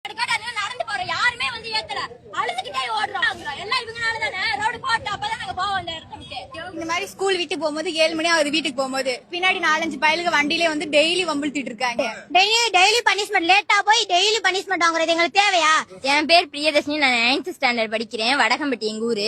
நடந்து போறோம், யாருமே வந்து ஏத்தல, அழுதுகிட்டே ஓடுறோம். எல்லாம் இவங்கனாலதானே ரோடு போட்டு அப்பதான் நாங்க போவோம் அந்த இடத்துக்கு. இந்த மாதிரி ஸ்கூல் விட்டு போகும்போது 7 மணி ஆகுது வீட்டுக்கு போகும்போது, பின்னாடி 4-5 பயலுக்கு வண்டியிலே வந்து டெய்லி வம்பிழுத்திட்டு இருக்காங்க. டெய்லி பனிஷ்மெண்ட், லேட்டா போய் டெய்லி பனிஷ்மெண்ட் வாங்குறது எங்களுக்கு தேவையா? என் பேர் பிரியதர்ஷினி, நான் 9th ஸ்டாண்டர்ட் படிக்கிறேன். வடகம்பட்டி எங்க ஊரு.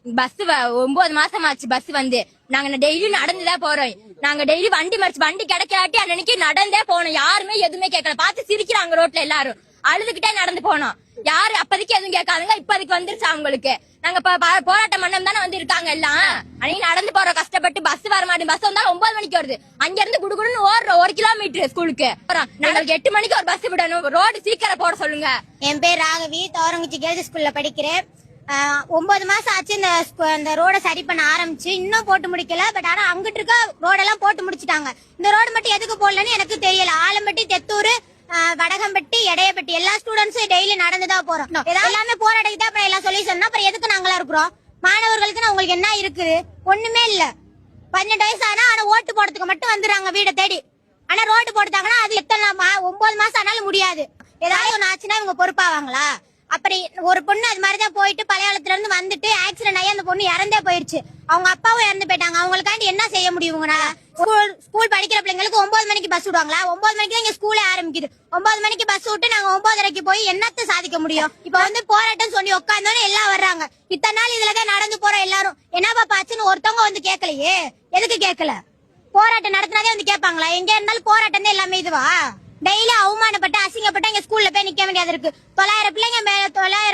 பஸ் 9 மாசம் ஆச்சு பஸ் வந்து. நாங்க டெய்லி நடந்துதான் போறோம். நாங்க டெய்லி வண்டி மறிச்சு வண்டி கிடைக்காட்டி அன்னைக்கு நடந்தே போனோம். யாருமே எதுவுமே கேட்கல. பார்த்து சிரிக்கிறாங்க ரோட்ல எல்லாரும். அழுதுகிட்டே நடந்து போனோம். யாரு அப்பதைக்கு எதுவும் கேட்காதுங்க. இப்போதைக்கு வந்துருச்சு அவங்களுக்கு. நாங்க போராட்டம் பண்ணம் தானே வந்து இருக்காங்க எல்லாம். அன்னைக்கு நடந்து போறோம் கஷ்டப்பட்டு. பஸ் வர மாட்டேன். பஸ் வந்தா 9 மணிக்கு வருது. அங்க இருந்து குடுகுடுன்னு ஓடுறோம் 1 கிலோமீட்டர் ஸ்கூலுக்கு. நாங்களுக்கு 8 மணிக்கு ஒரு பஸ் விடணும். ரோடு சீக்கிரம் போட சொல்லுங்க. என் பேர் ராகவி, தோரங்குச்சி கேர்ள்ஸ் ஸ்கூல்ல படிக்கிறேன். 9 மாசம் ஆச்சு இந்த ரோட சரி பண்ண ஆரம்பிச்சு. இன்னும் போட்டு முடிக்கல. பட் ஆனா அங்கிட்டு இருக்க ரோடெல்லாம் போட்டு முடிச்சிட்டாங்க. இந்த ரோடு மட்டும் எதுக்கு போடலன்னு எனக்கு தெரியல. ஆலம்பட்டி, தெத்தூர், வடகம்பட்டி, எடையப்பட்டி எல்லா ஸ்டூடெண்ட்ஸும் டெய்லி நடந்துதான் போறோம். எல்லாமே போராடிக்கிட்டு அப்புறம் எல்லாம் சொல்யூஷன். அப்புறம் எதுக்கு நாங்களா இருக்கிறோம்? மாணவர்களுக்கு உங்களுக்கு என்ன இருக்குது? ஒண்ணுமே இல்ல. 18 வயசு ஆனா ஓட்டு போடுறதுக்கு மட்டும் வந்துடுறாங்க வீடை தேடி. ஆனா ரோடு போட்டாங்கன்னா அது எத்தனை 9 மாசம் ஆனாலும் முடியாது. ஏதாவது ஒண்ணு ஆச்சுன்னா இவங்க பொறுப்பாவாங்களா? அப்படி ஒரு பொண்ணு அது மாதிரிதான் போயிட்டு பழையாளத்துல இருந்து வந்துட்டு ஆக்சிடென்ட் ஆகி அந்த பொண்ணு இறந்தே போயிருச்சு. அவங்க அப்பாவும் இறந்து போயிட்டாங்க. அவங்களுக்காண்டி என்ன செய்ய முடியும் இவங்கனால? ஸ்கூல் படிக்கிற பிள்ளைங்களுக்கு 9 மணிக்கு பஸ் விடுவாங்களா? 9 மணிக்கு தான் இங்க ஸ்கூலே ஆரம்பிக்குது. 9 மணிக்கு பஸ் விட்டு நாங்க 9:30 போய் என்னத்த சாதிக்க முடியும்? இப்ப வந்து போராட்டம் சொல்லி உட்கார்ந்தோன்னு எல்லாம் வர்றாங்க. இத்தனை நாள் இதுலதான் நடந்து போறோம் எல்லாரும். என்னப்பா பாச்சுன்னு ஒருத்தவங்க வந்து கேட்கலையே. எதுக்கு கேட்கல? போராட்டம் நடத்தினாதே வந்து கேட்பாங்களா? எங்க இருந்தாலும் போராட்டம் தான் எல்லாமே. இதுவா டெய்லி அவமானப்பட்டு அசிங்கப்பட்டு எங்க ஸ்கூல்ல போய் நிக்க வேண்டியது இருக்கு. 900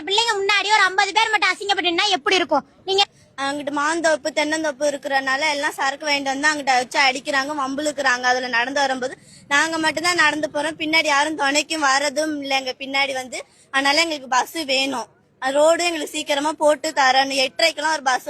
பிள்ளைங்க முன்னாடி ஒரு 50 பேர் மட்டும் அசிங்கப்பட்டுனா எப்படி இருக்கும்? நீங்க அங்கிட்டு மாந்தோப்பு தென்னந்தோப்பு இருக்கிறனால எல்லாம் சரக்கு வாங்கிட்டு வந்து அங்கிட்ட வச்சு அடிக்கிறாங்க, வம்புழுக்கிறாங்க. அதுல நடந்து வரும்போது நாங்க மட்டும்தான் நடந்து போறோம். பின்னாடி யாரும் துணைக்கும் வரதும் இல்லைங்க பின்னாடி வந்து. அதனால எங்களுக்கு பஸ் வேணும். ரோடு எங்களுக்கு சீக்கிரமா போட்டு தரணும். 8:30க்கெல்லாம் ஒரு பஸ்